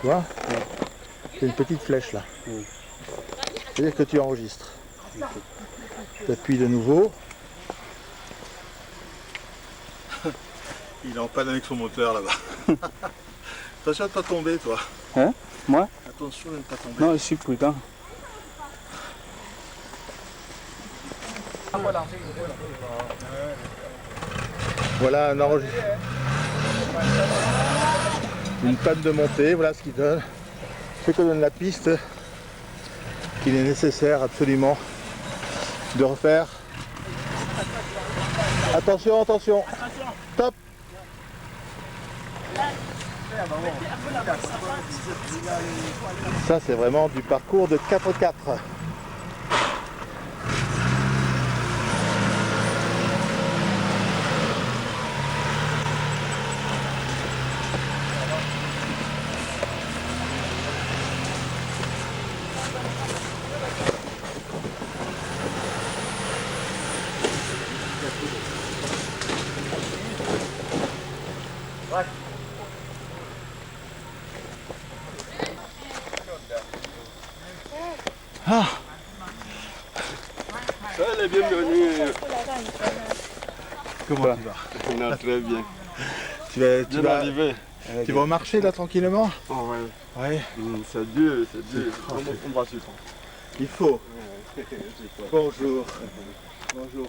Tu vois, c'est une petite flèche là. C'est-à-dire que tu enregistres. Tu appuies de nouveau. Il est en panne avec son moteur là-bas. Attention de ne pas tomber toi. Hein? Moi? Attention de ne pas tomber. Non, je suis prudent. Voilà un enregistrement. Une panne de montée, voilà ce qu'il donne. Ce que donne la piste qu'il est nécessaire absolument de refaire. Attention, attention. Top. Ça c'est vraiment du parcours de 4x4. Ah. Elle est bienvenue. Comment tu vas? On a très bien. Tu vas marcher là tranquillement? Oh, ouais. Ouais. C'est dur, c'est dur. On va suivre. Il faut. Bonjour. Bonjour.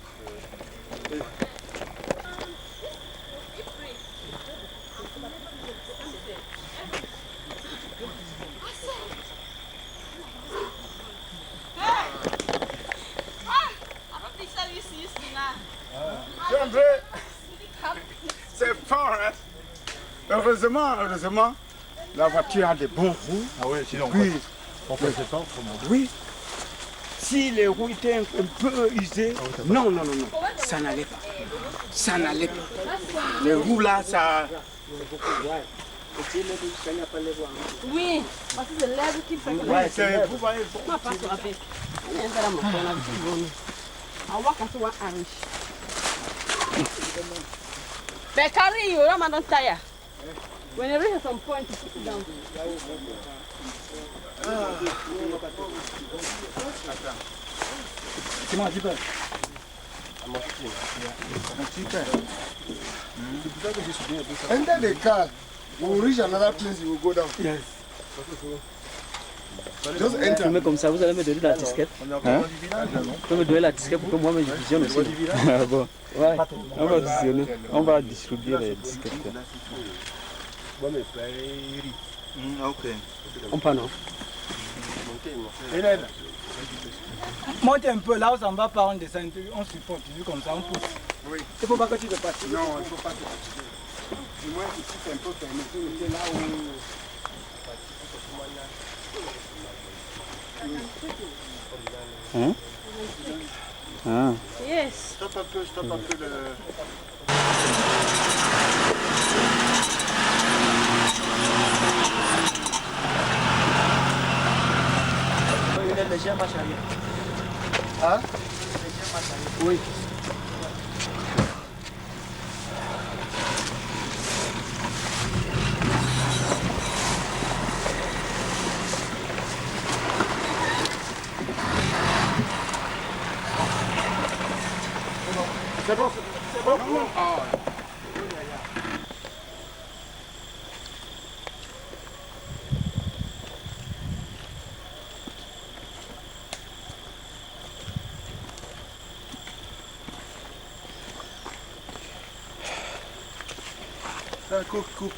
C'est fort, hein? Heureusement, la voiture a des bons roues. Ah ouais, sinon Oui. on fait pas autrement. Oui. Si les roues étaient un peu usées, non, ça n'allait pas. Ça n'allait pas. Les roues là, ça... Oui, parce que c'est l'air qui fait que Ouais, c'est... Vous voyez, ma passe à fait. Il y a un peu de moto, on a vu bon. I walk into one Irish. But carry you, I'm not tired. When you reach some point, you put it down. C'est mon petit peu. Under the car, when we reach another place, you will go down. Yes. Just enter. Je mets comme ça, vous allez me donner la disquette. Hein? Vous pouvez me donner la disquette pour que moi je visionne aussi. Ah bon. Ouais. On va visionner. On va distribuer les disquettes. Ok. On part non? Monte un peu là où ça va pas, on descend, on supporte, comme ça on pousse. Oui. Il ne faut pas que tu te passes. Non, il ne faut pas te fatiguer. Du moins, ici, c'est un peu fermé. Tu es là où... Hein? Ah. Yes. Stoppe un peu le... Il est légèrement charrière. Hein? Oui. C'est bon, c'est bon. Ah. Coupe.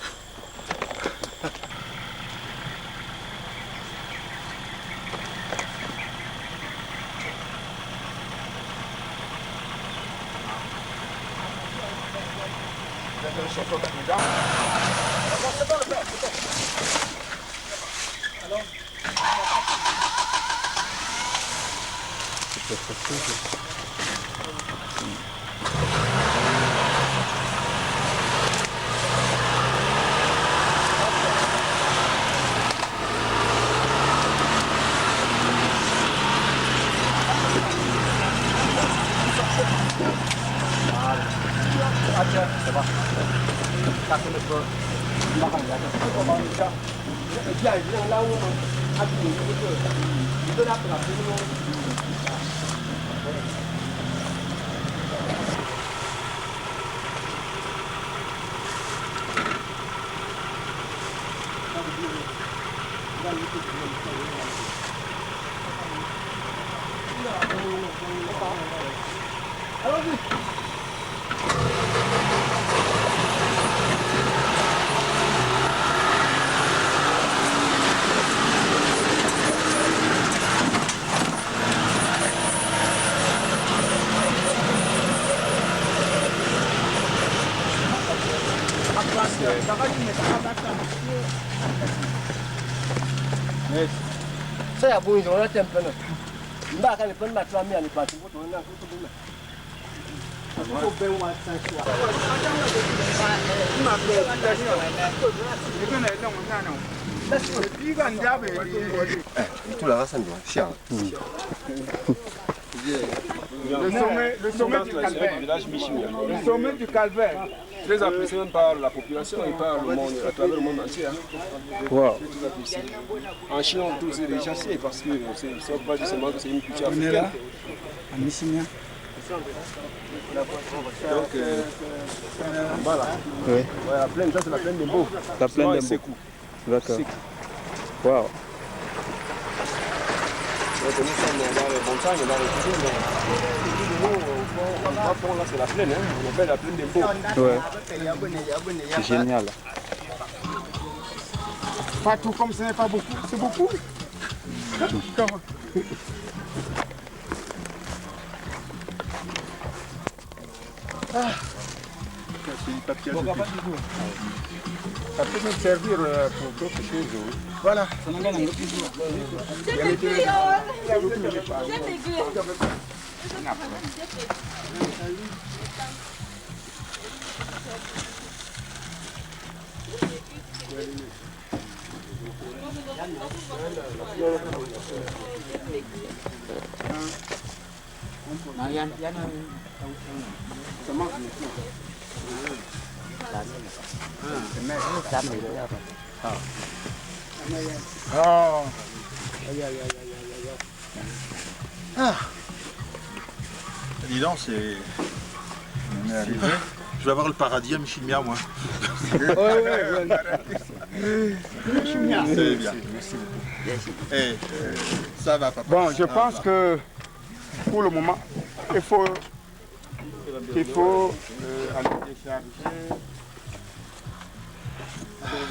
Saya pun itu orang tempat ni. Mbak kan pun macam kami ni pasti pun tu nak tu tu. Aku bewa saya. Tout la race doit chiant. Le sommet du calvaire. Très apprécié même par la population et par le monde, à travers le monde entier. Wow. En Chine, on tous les chassés parce que c'est pas justement que c'est une culture africaine. On est là, à Missimia. Donc, voilà. Oui. Ouais, la plaine, ça c'est la plaine des Beaux. La plaine des Beaux. D'accord. Wow. Donc, nous sommes dans les montagnes, dans les cuisines. Là, c'est la plaine, hein. On appelle la plaine des Beaux. Ouais. C'est génial. Pas tout comme ce n'est pas beaucoup. C'est beaucoup. Ça peut nous servir pour d'autres choses. Voilà. Dis donc, c'est... Je vais avoir le paradis à Michilmia, moi. C'est bien. Et ça va, papa. Bon, je pense que pour le moment, il faut aller décharger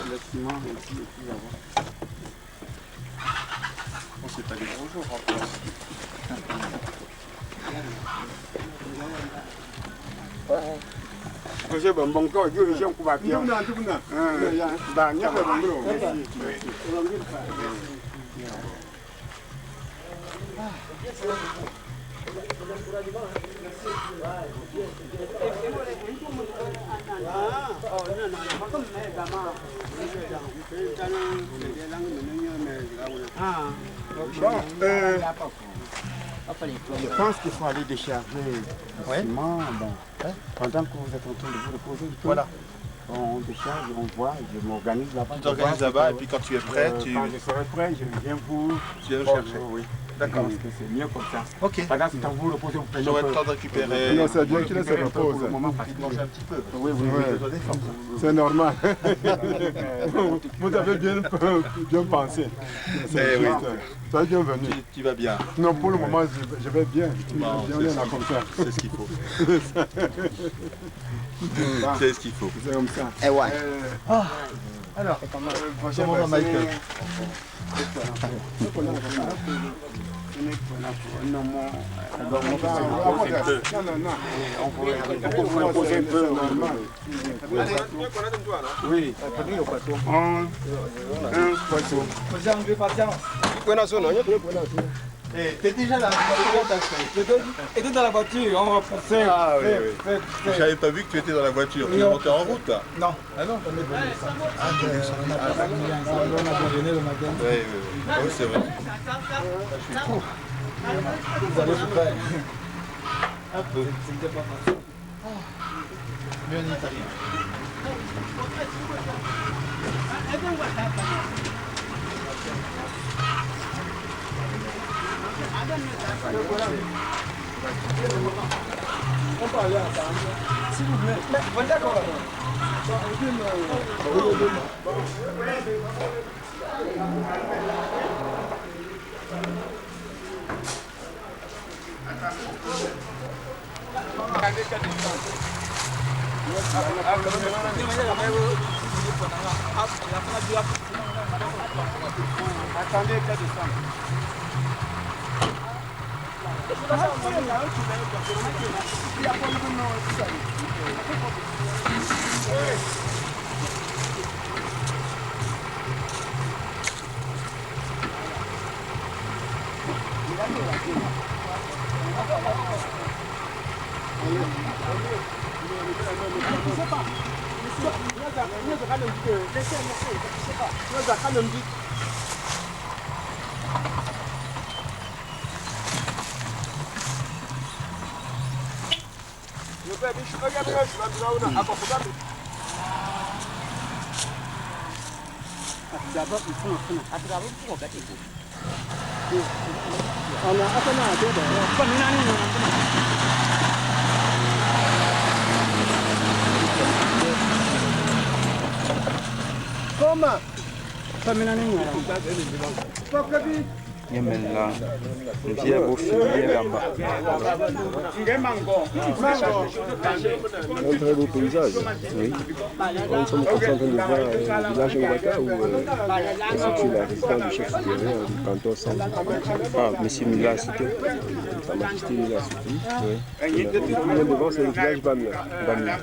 le ciment ici et puis là-bas. On s'est pas dit bonjour. Monsieur Bambonko, je vais vous faire bien. Je pense qu'il faut aller décharger le ciment. Bon, pendant que vous êtes en train de vous reposer, Voilà. on décharge, on voit, je m'organise là-bas. Tu t'organises là-bas et puis quand tu es prêt, Quand je serai prêt, je viens vous chercher. Oui. D'accord. Je pense que c'est mieux comme ça. Ok. Pendant ce temps, vous reposez, vous prenez J'aurai un le peu. temps de récupérer. Non, c'est bien qu'il se repose. Pour le moment, parce Il que mange un petit peu. oui, oui, oui. C'est normal. Vous avez bien pensé. Eh oui. Soyez bienvenue. Tu vas bien. Non, pour le moment, je vais bien. Bon, On est là comme ça. C'est ce qu'il faut. C'est ce qu'il faut. C'est comme ça. Eh ouais. Alors, Comment va Michael? On vous repose un peu. Oui, prenez le bateau. Un poisson. T'es déjà là. Était dans la voiture, on va passer. Ah oui, oui. J'avais pas vu que tu étais dans la voiture. Tu es monté en route là? Non. Ah non? On a déjeuné le matin. Oui, oui, oui. Oui, c'est vrai. Vous allez vous faire. Un peu. C'était pas facile. Mais en Italie. On peut aller à ça. S'il vous plaît. Mais vous d'accord. Attendez qu'à descendre. D'abord, il faut on a Yemela, via beau filier là-bas. Un très beau paysage. Oui. Nous sommes concentrés de voir le village Ngaka où se situe la résidence du chef supérieur du canton centre. Ah, monsieur Mila, c'était Sa Majesté Mila Soufi. Oui. Bien devant, c'est le village Bamia.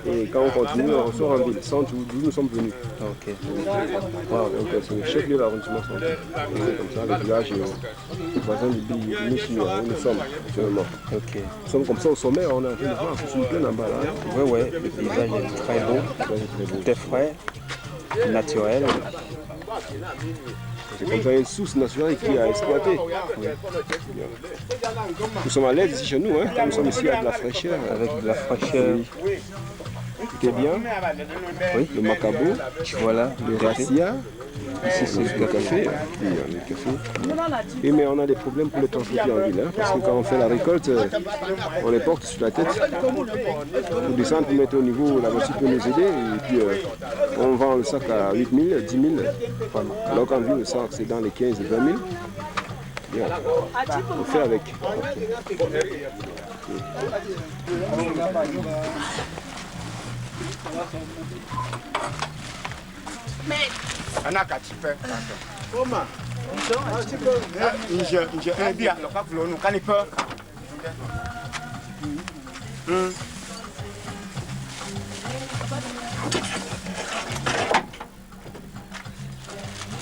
Et quand on continue, on ressort en ville, centre d'où nous sommes venus. ok. Voilà, donc c'est le chef de l'arrondissement centre. Et c'est comme ça, le village voisin du Moussini, où nous sommes actuellement. Ok. Nous sommes comme ça au sommet, on a un peu de voir, c'est une plaine en bas là. Ouais, ouais, le paysage est très beau, tout est frais, naturel. C'est comme ça une source naturelle qui a exploité. Oui. Nous sommes à l'aise ici chez nous, hein. Nous sommes ici avec de la fraîcheur. Avec de la fraîcheur. Tout est bien. Oui, le macabo, voilà, le racia. Ici c'est le café. Et mais on a des problèmes pour les transporter en ville, hein, parce que quand on fait la récolte, on les porte sur la tête. Pour descendre, pour mettre au niveau, la voiture peut nous aider. Et puis on vend le sac à 8 000, 10 000. Alors qu'en ville, le sac c'est dans les 15 et 20 000. Bien. On fait avec. Ana katipe. Comment? Je bien le cap nous canipe.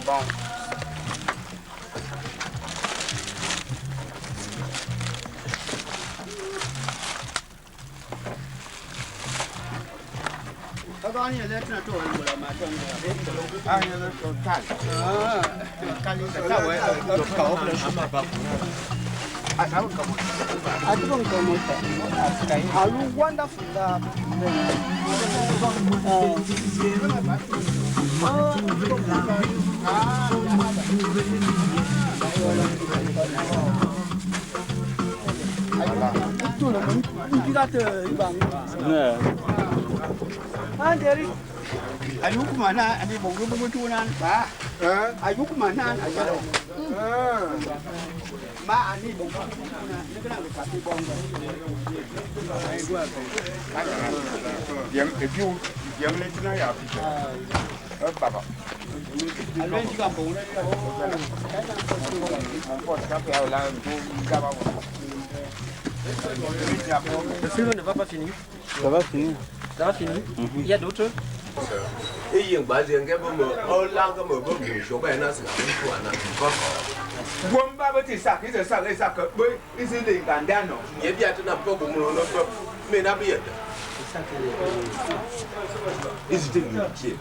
Bon. Ayuku mana adi bongo bongo tunan ba ayuku mana ayaro ma ani bongo tunan ni kana ka bongo diam epiu diam le tina ya pi baba alwen ji ka bongo on ka pe ala ko ga ba le film ne va pas finir. Ça va finir. Ça va finir. Il y a d'autres. Et il y a un bazin qui oh là comme un peu plus chaud, ben là c'est la même chose, là. Bomba bati ça, c'est ça, c'est ça que oui, c'est des gandano. Il y a bien tout n'a pas comme on a mais n'a bien. C'est ça que ils étaient multipliés.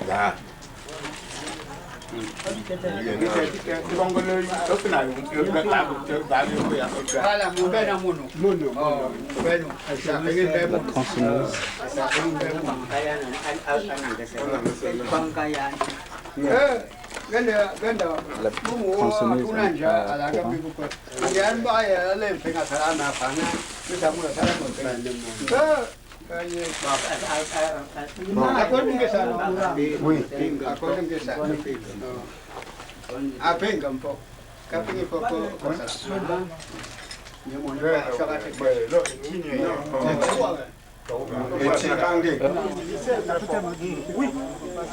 Là. Oui,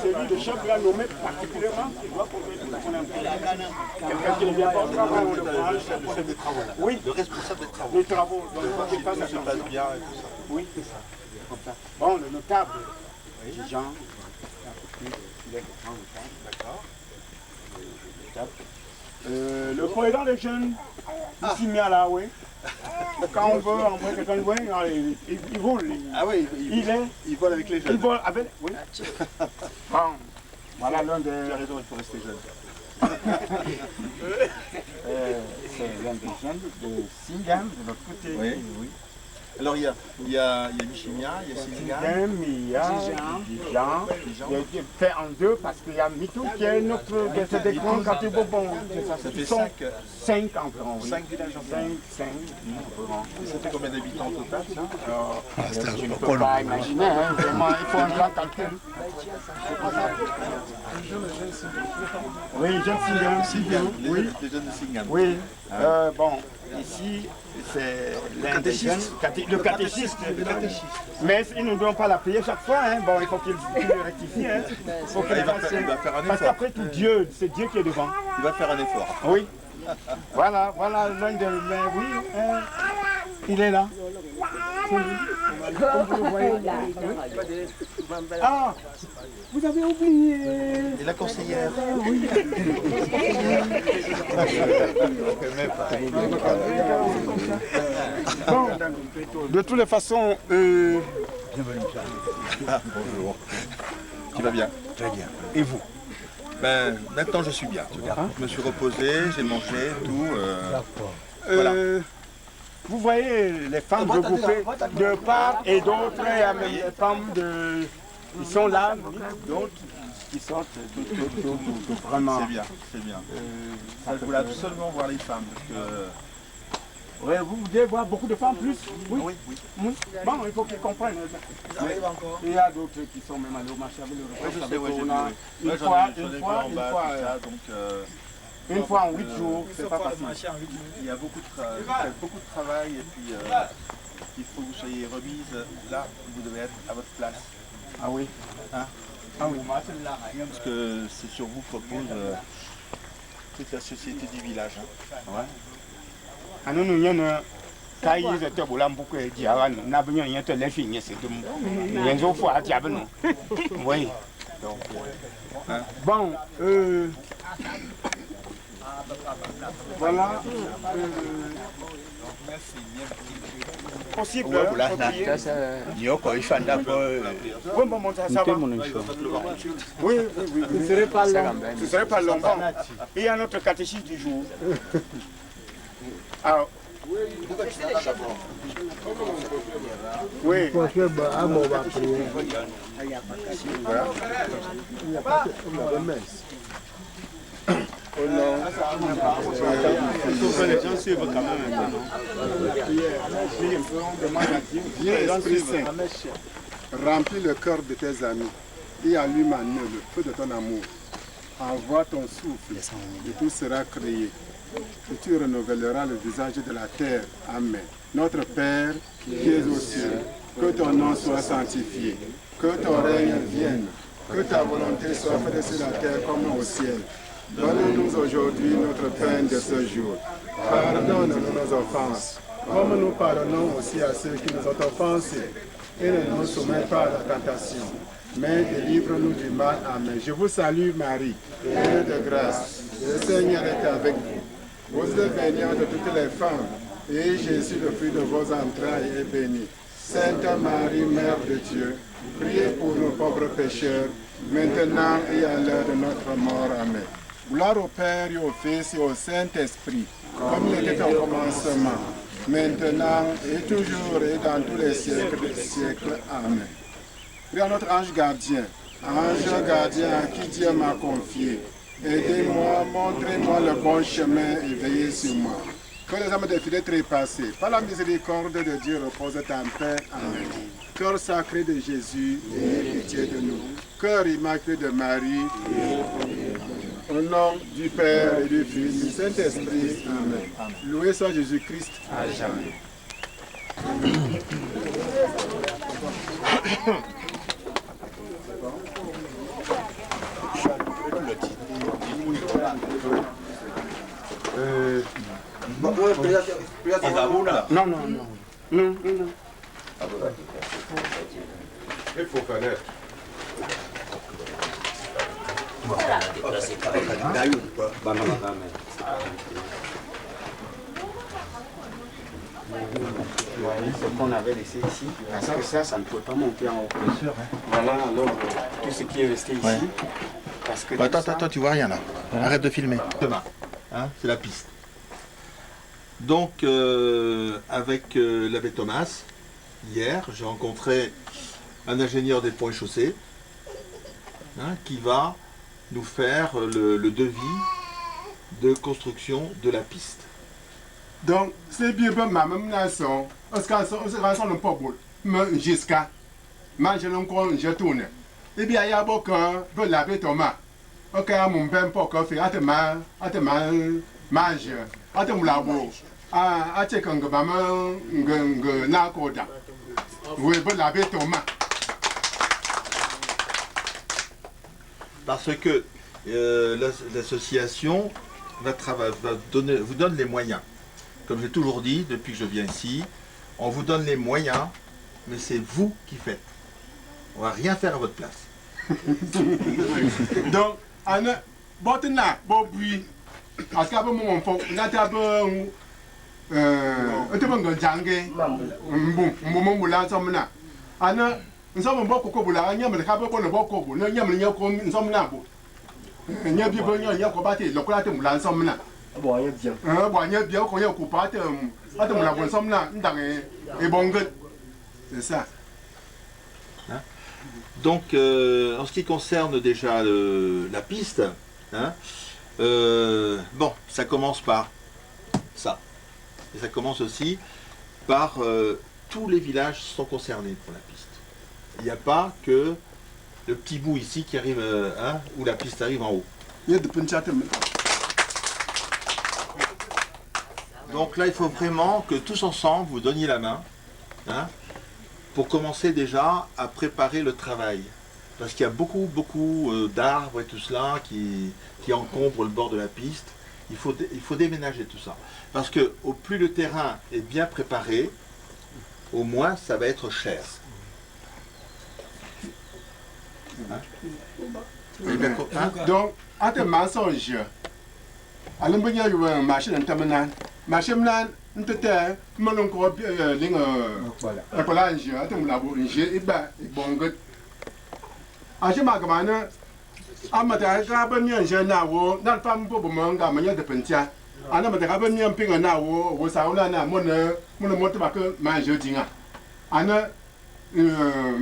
celui de chef l'a nommé particulièrement, il doit compléter son quelqu'un qui ne vient pas au travail, on le prend, le chef des travaux. Oui, le responsable des travaux. Les travaux, donc il faut que ça se passe bien et tout ça. Oui, c'est ça. Bon, le notable, Jean, il est grand notable, d'accord. Le président des jeunes, ici, là, oui. Quand on veut envoyer quelqu'un de loin, il vole. Ah oui, il vole avec les jeunes. Il vole avec, oui. Bon, voilà l'un des... Tu as raison, il faut rester jeune. C'est l'un des jeunes de Singam, de l'autre côté. Oui, oui. Alors il y a Michimia, il y a Singam, il y a Dijan, qui est fait en deux parce qu'il y a Mitou qui est notre des grands quartiers Bourbon. Ça fait 5 environ, oui. 5 villages environ. 5 environ. C'était combien d'habitants au total ça? Je ne peux pas imaginer, hein, vraiment, il faut un grand calcul. Oui, jeunes Singam. Oui, les jeunes de Singam. Oui, bon, ici c'est l'un des jeunes, le catéchiste. Mais ils ne doivent pas la payer chaque fois, hein. Bon, il faut qu'il rectifie. Hein. Faut qu'il va faire un effort. Parce qu'après tout, c'est Dieu qui est devant. Il va faire un effort. Oui. Voilà l'un des... Oui, il est là. Comme vous le voyez. Ah, vous avez oublié. Et la conseillère. Oui. Bon, de toutes les façons... Bonjour. Tu vas bien? Très bien. Et vous? Ben, maintenant je suis bien. Je me suis reposé, j'ai mangé, tout. Voilà. Vous voyez les femmes regroupées de part et d'autre, il y a même les femmes qui sont là, d'autres qui sortent vraiment. C'est bien, c'est bien. Je voulais absolument voir les femmes parce que... Ouais, vous voulez voir beaucoup de femmes plus? Oui. Oui. Bon, il faut qu'ils comprennent. Il y a d'autres qui sont même allés au marché avec le repas. Une fois en 8 jours, c'est pas facile. Il y a beaucoup de travail et puis il faut que vous soyez remise. Là, vous devez être à votre place. Ah oui. Hein? Ah oui. Parce que c'est sur vous que repose toute la société du village. Hein. Ouais. Ah non, nous avons quand ils étaient au Lambouk et Diaran, nous avons eu les filles, c'est tout. Nous avons fait à Diabano. Oui. Bon, voilà. Possible. Oui. Ce ne serait pas long. Ce ne serait pas long. Il y a notre catéchisme du jour. Alors, oui. Oh non. Il faut que les gens suivent quand même. Esprit Saint, remplis le cœur de tes amis et allume en eux le feu de ton amour. Envoie ton souffle et tout sera créé. Et tu renouvelleras le visage de la terre. Amen. Notre Père qui es aux cieux, que ton nom soit sanctifié, que ton règne vienne, que ta volonté soit faite sur la terre comme au ciel. Donne-nous aujourd'hui notre pain de ce jour. Pardonne-nous nos offenses, comme nous pardonnons aussi à ceux qui nous ont offensés. Et ne nous soumets pas à la tentation, mais délivre-nous du mal. Amen. Je vous salue Marie, pleine de grâce. Le Seigneur est avec vous. Vous êtes bénie de toutes les femmes, et Jésus, le fruit de vos entrailles, est béni. Sainte Marie, Mère de Dieu, priez pour nos pauvres pécheurs, maintenant et à l'heure de notre mort. Amen. Gloire au Père et au Fils et au Saint-Esprit, comme il était au commencement, maintenant et toujours et dans tous les siècles des siècles. Amen. Prie à notre ange gardien à qui Dieu m'a confié. Aidez-moi, montrez-moi le bon chemin et veillez sur moi. Que les âmes des fidèles trépassés, par la miséricorde de Dieu, reposent en paix. Amen. Cœur sacré de Jésus, ayez pitié de nous. Cœur immaculé de Marie, au nom du Père et du Fils et du Saint-Esprit. Amen. Loué soit Jésus-Christ. À jamais. Non, non, non. Non, non. Il faut connaître. Ce qu'on avait laissé ici, parce que ça ne peut pas monter en haut. Bien sûr. Voilà, alors tout ce qui est resté ici. Parce que Attends, tu vois rien là. Arrête de filmer. Demain, hein, c'est la piste. Donc, avec l'abbé Thomas, hier, j'ai rencontré un ingénieur des ponts et chaussées qui va nous faire le devis de construction de la piste. Donc, c'est bien pour ma nation. Parce qu'on ne peut pas jusqu'à manger encore, je tourne. Et bien, il y a beaucoup de l'abbé Thomas. Ok, mon père peut faire, à te manger, à te labo, à te nakoda. Oui, pour l'abbé Thomas. Parce que l'association vous donne les moyens. Comme j'ai toujours dit depuis que je viens ici, on vous donne les moyens, mais c'est vous qui faites. On ne va rien faire à votre place. Donc, bon, oui, parce qu'à mon enfant, on a c'est ça. Donc, en ce qui concerne déjà la piste, bon, ça commence par ça. Et ça commence aussi par tous les villages sont concernés pour la piste. Il n'y a pas que le petit bout ici qui arrive, où la piste arrive en haut. Donc là, il faut vraiment que tous ensemble, vous donniez la main, pour commencer déjà à préparer le travail. Parce qu'il y a beaucoup d'arbres et tout cela qui encombrent le bord de la piste. Il faut déménager tout ça. Parce que au plus le terrain est bien préparé, au moins ça va être cher. Donc, à tes mensonges, à l'embrouillage, machine en terminant, machine là, nous te tais, nous l'on croit bien, un collage, à tes moulabou, j'ai bon good. À ce moment-là, à ma terre, bien, j'ai un awo, n'a pas un peu de manga, manière de pentia. À ma terre, bien, un ping un awo, ou ça, on a mon moto, ma que manger dinga. À ne,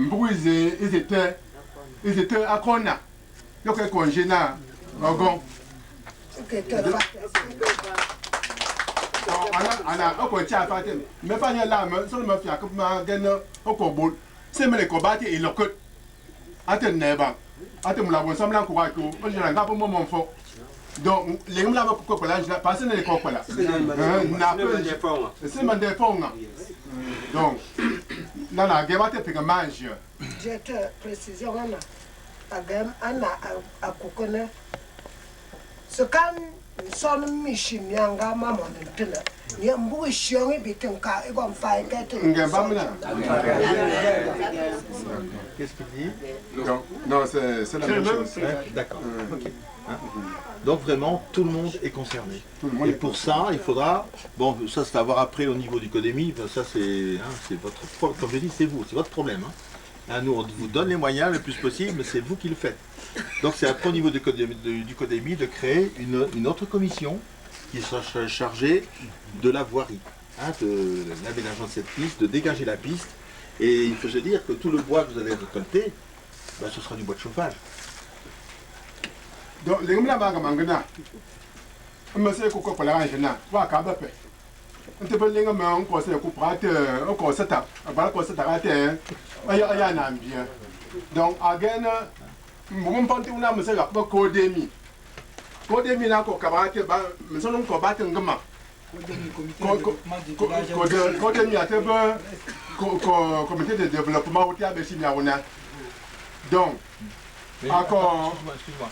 bruiser, ils étaient à Kona. Donc, ils congénient, Ogon. Ana, on tient à faire, mais pas la lame, seulement faire comme ma gaine au combo. C'est mes combats et le code. Attends, Neba. Attends, la bonne somme là, quoi, que je n'ai pas pour mon fort. Donc, les gens là, pourquoi là, je n'ai pas passé les copains là. C'est mon défense. Donc, là, la guerre va te faire manger. Je te précise, la guerre, Anna, à Kokone. Ce quand son mission, Yanga, maman, de Tilla. Il y a un beau chien, et bien, il va faire Qu'est-ce qu'il dit? Non, c'est la même chose. D'accord. Donc vraiment, tout le monde est concerné. Et pour ça, il faudra... Bon, ça c'est à voir après au niveau du CODEMI. Ça c'est votre problème. Comme je dis, c'est vous, c'est votre problème. Hein, nous, on vous donne les moyens le plus possible, mais c'est vous qui le faites. Donc c'est après au niveau du CODEMI de créer une autre commission qui sera chargée de la voirie, hein, de l'aménagement de cette piste, de dégager la piste. Et il faut se dire que tout le bois que vous allez récolter, ben, ce sera du bois de chauffage. Donc, les gens donc, again, mon ponte una me sera pas Codemi. Codemi na ko kabate ba me sono ko bate ngama. Codemi a tebe comité de développement au Tia Bessimia ona. Donc, encore. Excuse-moi.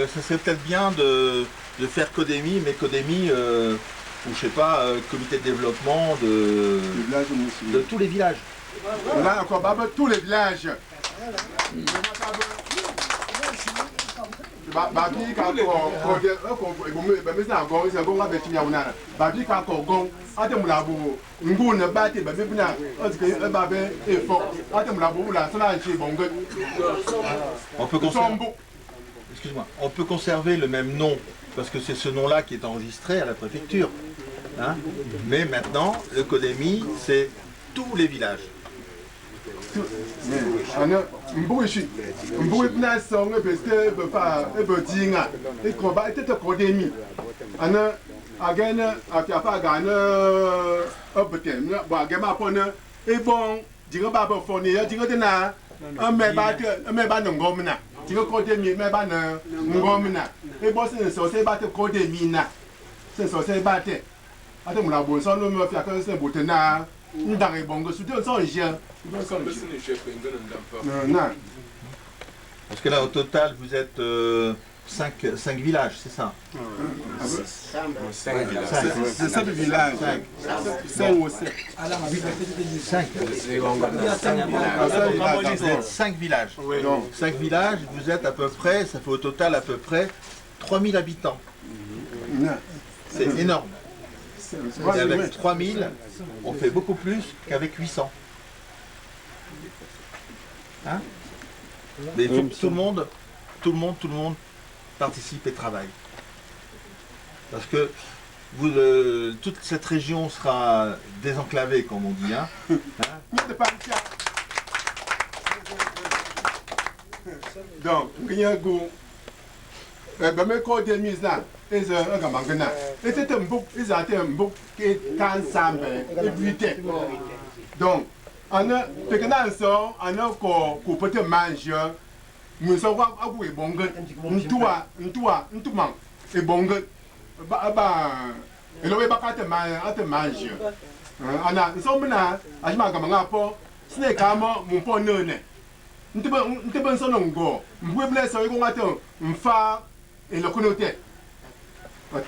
Ça serait peut-être bien de faire Codemi, mais Codemi, ou je sais pas, comité de développement de tous les villages. Là encore, tous les villages. Babi ka ko be sa go se go be tinya wona babi ka ko go atem la bu ngu ne ba te ba be bina o ti ke ba be e fo atem la bu la sala chi bongo. Excuse-moi, on peut conserver le même nom parce que c'est ce nom-là qui est enregistré à la préfecture, hein? Mais maintenant le CODEMI c'est tous les villages. Mbuishi na song beste ba e dinga e ko ba tete CODEMI ana again afia pa gana obetem ba gema pona e bon dinga ba ba foni ya dinga na me ba ngomna dinga CODEMI me ba na ngomna e bo se ba te CODEMI na se ba te ate mula bo so no me afia ka se botena ndang e bongo su de so je. Parce que là, au total, vous êtes 5 villages, c'est ça? 5 villages. C'est 7 villages. 5 ou 7. 5. Vous êtes 5 villages. 5 villages, vous êtes à peu près, ça fait au total à peu près 3000 habitants. C'est énorme. Et avec 3000, on fait beaucoup plus qu'avec 800. Hein? Mais il faut que tout le monde participe et travaille. Parce que toute cette région sera désenclavée, comme on dit. Hein? Donc, donc, on a peut être manger, nous sommes à vous et bon, et bon, et l'on va pas te manger. On a, nous sommes là, à je m'en pas, ce n'est qu'à moi, mon pont non. Nous te pensons non go, nous pouvons blesser, on va te faire et le connoter.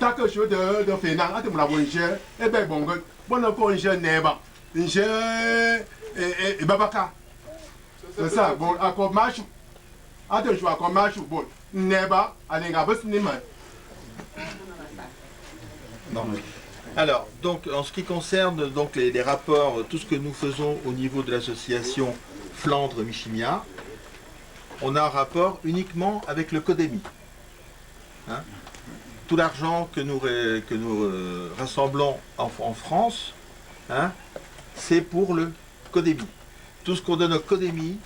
Tant que je de faire, à te me la bonne, et bien bon, bon, on je n'ai pas. Et Babaka. C'est ça, bon, à quoi marche? Attention, à quoi marche, bon, Neba, à l'engabus Nima. Alors, donc, en ce qui concerne donc, les rapports, tout ce que nous faisons au niveau de l'association Flandre-Michimia, on a un rapport uniquement avec le CODEMI. Hein? Tout l'argent que nous rassemblons en France, hein, c'est pour le CODEMI. Tout ce qu'on donne au CODEMI,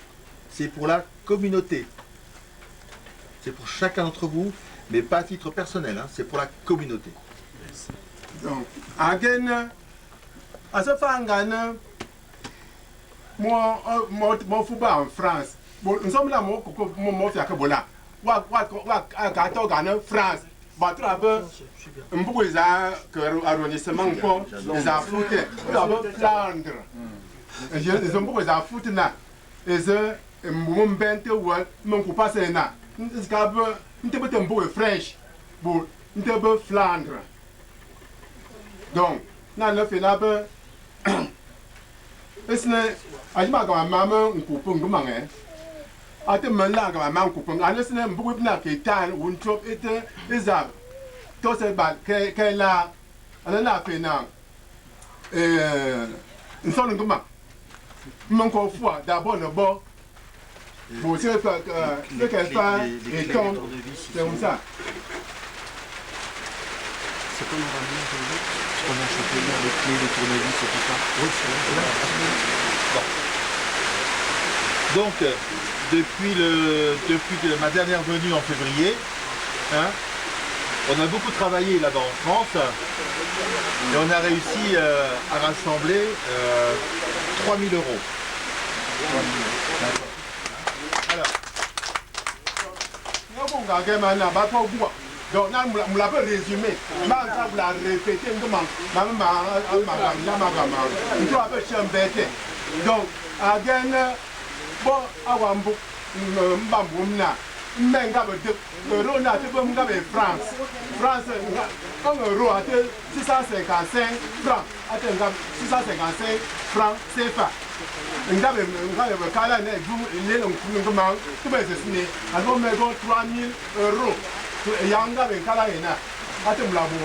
c'est pour la communauté. C'est pour chacun d'entre vous, mais pas à titre personnel, hein, c'est pour la communauté. Donc, again, à ce moment-là, moi, football en France. Bon, nous sommes là, moi, je suis là. France. Bah, tu as un peu d'arrondissement, les affoutés, tu as Flandre. Ils ont beaucoup d'affoutés là. Et c'est mon bête ou mon coup passé là. C'est un peu French, un peu Flandre. Donc, là, le fait là, et ce n'est pas ma maman ou coupon de maman. À te mener là, ma maman coupon. À ne ce n'est beaucoup de qui est ou une chope était les arbres. Tout ce bas qu'elle a, elle a fait là. Une sorte de maman. Mon corps d'abord le bord, Bon, ce qu'elle fait et tombe, c'est comme ça. C'est quoi normalement aujourd'hui? Parce qu'on a chopé les clés, les tournevis et tout ça. Oui, c'est bon. Donc, depuis ma dernière venue en février, hein, on a beaucoup travaillé là-bas en France et on a réussi à rassembler 3 000 €. Alors. Donc, on l'a résumé. On l'a répété. Donc, bon, France, 1 euro à 655 francs, 655 francs CFA. On a 3 000 €. Yanga ben kala ina atem labo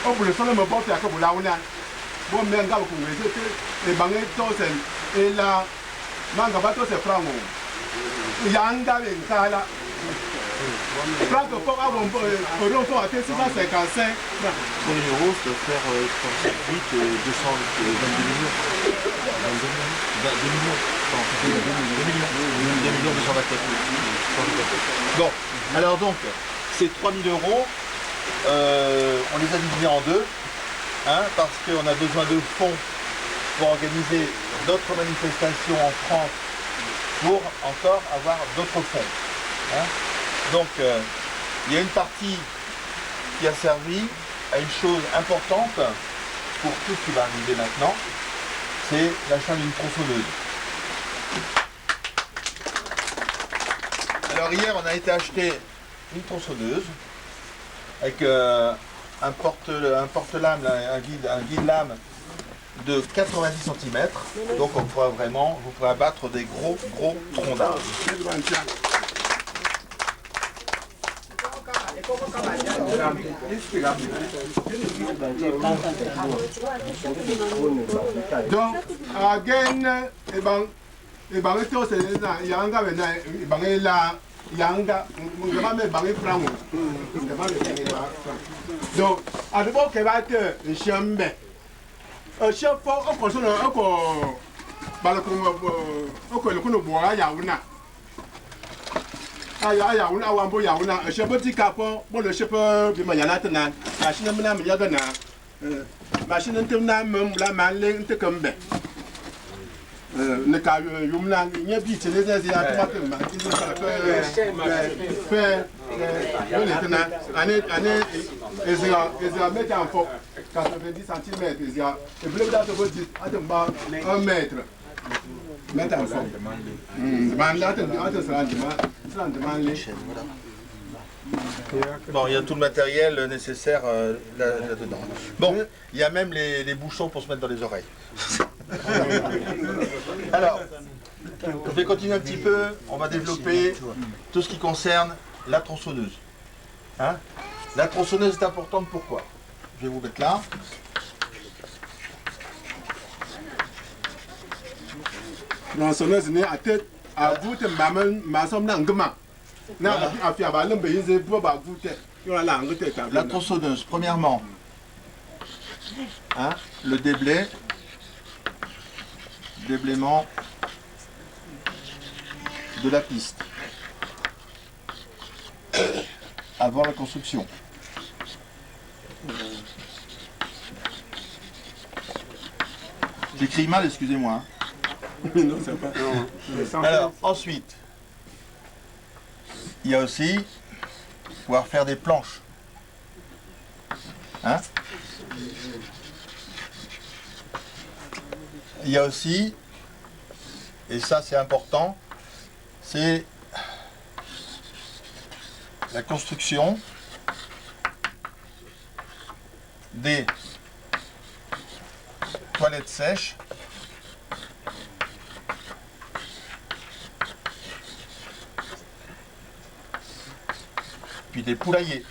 opo le solo me porte akabu launa bon menga ko ngeze e bange tosen e la manga bato se frango yanga ben kala franco pour avoir euro pour à 655 pour les euros ça doit faire 38 222 millions 2 millions 224 bon. Alors donc, ces 3 000 €, on les a divisés en deux, hein, parce qu'on a besoin de fonds pour organiser d'autres manifestations en France, pour encore avoir d'autres fonds. Hein. Donc, il y a une partie qui a servi à une chose importante pour tout ce qui va arriver maintenant, c'est l'achat d'une tronçonneuse. Alors hier, on a été acheter une tronçonneuse avec un porte-lame, un guide-lame de 90 cm. Donc on pourra vraiment, vous pourrez abattre des gros troncs d'arbres. Donc, again, Yanga, donc, à l'époque, il va être un chien. Un chien fort, on consomme un ne ka yumna nye bi tele ze ya to make ma izo ka fe ane mettre en fond 90 cm ezia e bleu da to bodi atemba 1 mètre mettre en fond bon, il y a tout le matériel nécessaire là-dedans. Bon, il y a même les bouchons pour se mettre dans les oreilles. Alors, je vais continuer un petit peu, on va développer tout ce qui concerne la tronçonneuse. Hein? La tronçonneuse est importante, pourquoi? Je vais vous mettre là. La tronçonneuse n'est à tête à vous, ma somme n'engagement. La tronçonneuse, premièrement, hein, le déblaiement de la piste avant la construction. J'écris mal, excusez-moi. Non, c'est pas. Alors, ensuite, il y a aussi pouvoir faire des planches. Hein? Il y a aussi, et ça c'est important, c'est la construction des toilettes sèches puis des poulaillers.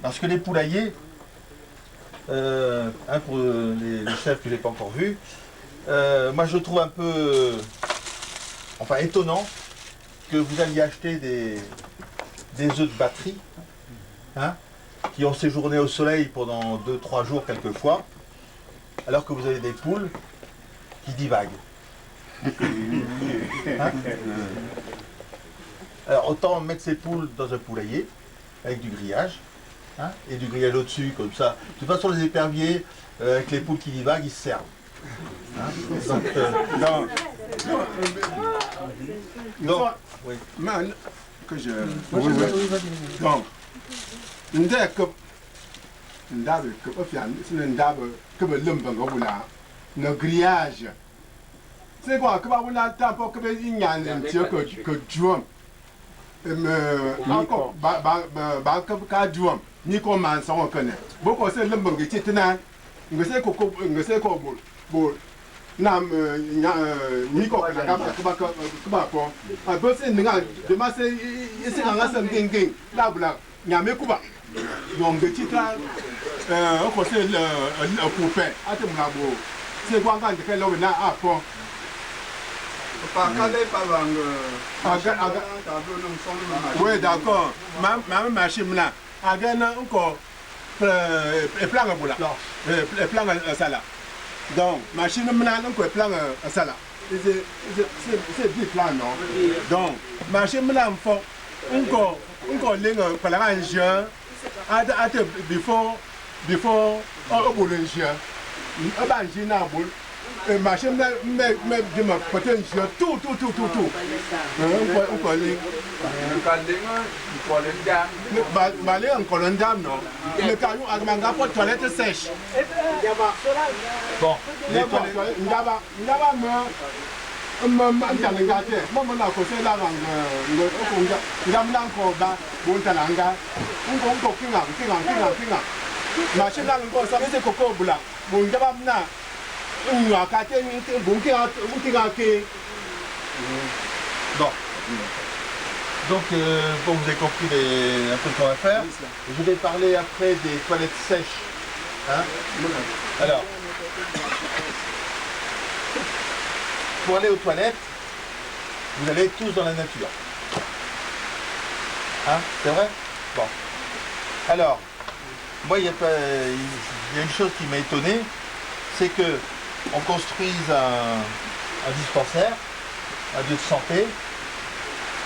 Parce que les poulaillers, pour les chefs que je n'ai pas encore vus. Moi je trouve un peu étonnant que vous alliez acheter des œufs de batterie, hein, qui ont séjourné au soleil pendant 2-3 jours quelquefois, alors que vous avez des poules qui divaguent. Hein? Alors autant mettre ces poules dans un poulailler avec du grillage, hein, et du grillage au-dessus comme ça. De toute façon les éperviers avec les poules qui divaguent, ils se servent. Hein? Donc, oui. Que je... Donc, le grillage. C'est quoi que vous n'avez pas que vous oui, d'accord. Ma machine là, encore plein de ça là. Donc, machine là, encore plein de ça là. C'est du plan, non? Donc, machine là, encore les gens, before, machine potential tout. Toilette sèche. Bon, les Bon. Donc, bon, vous avez compris un peu ce qu'on va faire. Je vais parler après des toilettes sèches. Hein? Alors, pour aller aux toilettes, vous allez tous dans la nature. Hein? C'est vrai? Bon. Alors, moi, il y a une chose qui m'a étonné, c'est que on construise un dispensaire, un lieu de santé,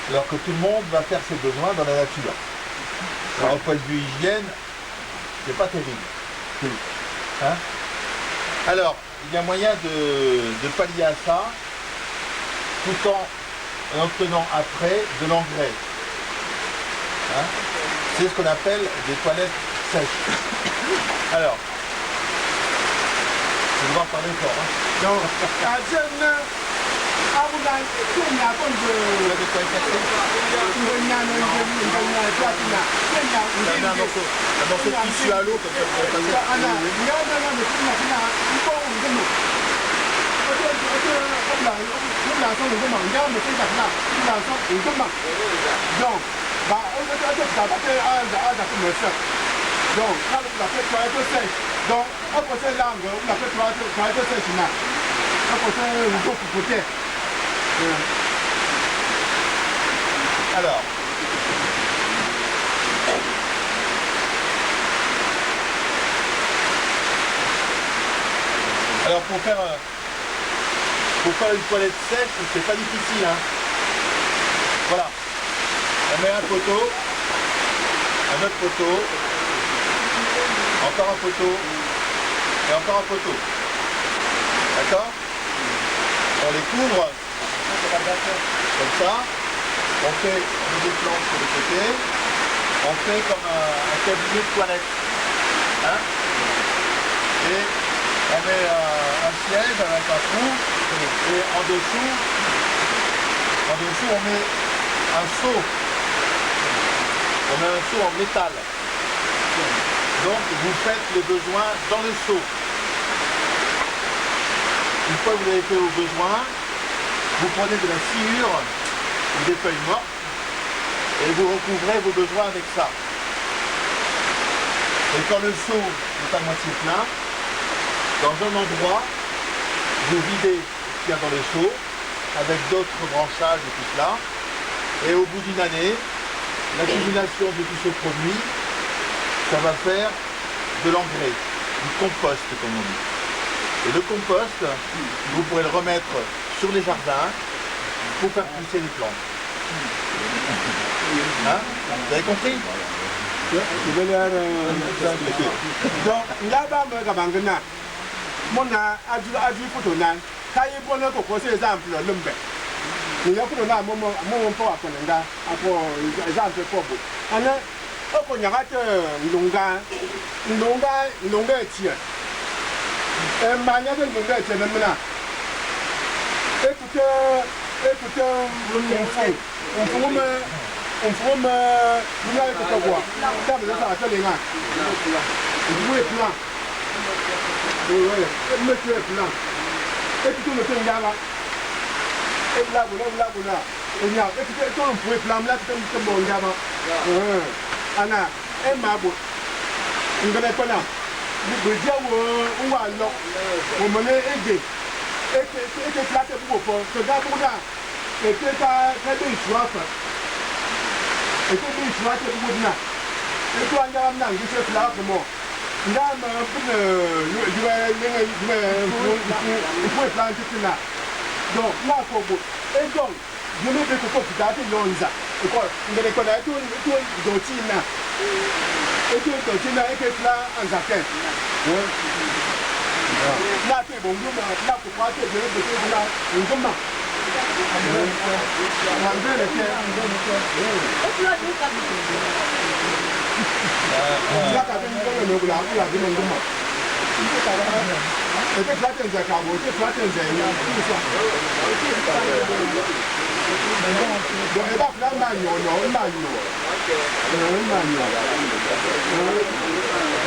alors que tout le monde va faire ses besoins dans la nature. Alors, au point de vue hygiène, c'est pas terrible. Hein? Alors, il y a moyen de pallier à ça, tout en obtenant après de l'engrais. Hein? C'est ce qu'on appelle des toilettes sèches. Alors, je vais en parler fort. Hein? Donc, un morceau de tissu à l'eau comme ça pour passer. Alors pour faire une toilette sèche, c'est pas difficile. Hein. Voilà. On met un poteau, un autre poteau, encore un poteau et encore un poteau. D'accord? On les couvre comme ça. On fait des planches sur les côtés. On fait comme un cabinet de toilette. Hein? Et on met un siège avec un trou. Et en dessous, on met un seau. On met un seau en métal. Donc vous faites les besoins dans le seau. Une fois que vous avez fait vos besoins, vous prenez de la sciure ou des feuilles mortes et vous recouvrez vos besoins avec ça. Et quand le seau est à moitié plein. Dans un endroit, vous videz ce qu'il y a dans le seau, avec d'autres branchages et tout cela. Et au bout d'une année, l'accumulation de tout ce produit, ça va faire de l'engrais, du compost comme on dit. Et le compost, vous pourrez le remettre sur les jardins pour faire pousser les plantes. Hein? Vous avez compris? Donc, là-bas, mon adu photo nan, quand il prend notre procès exemple, l'homme. Il y a pour là, mon pas à Konanga, à exemple, pour vous. Alors, au Konyagat, longa, tient. Et manière de longa, tient le mena. Écoutez, on forme, vous n'avez pas quoi. Ça veut dire que ça les mains. Vous êtes plein. Oui, monsieur est plein. Et puis tout le temps, là. Et là, voilà. Et là, et puis tout le monde plein, là, tout le monde là. Anna, et ma boue. On ne connaît pas là. Nous dire où on va là. On m'a aidé. Et que là, c'est pour vous. Ce gars pour là. Et que ça fait des choix. Et que des choix, c'est pour vous là. Et toi, on a un peu de là pour moi. Là, je vais planter là. Donc, là, pour vous. Et donc, je mets des cocots qui datent de l'onza. Et quoi, vous allez connaître tout le dotina. Et tout le dotina, et que là, en zaken. Là, c'est bon, là, pour voir que je vais te là, on commence.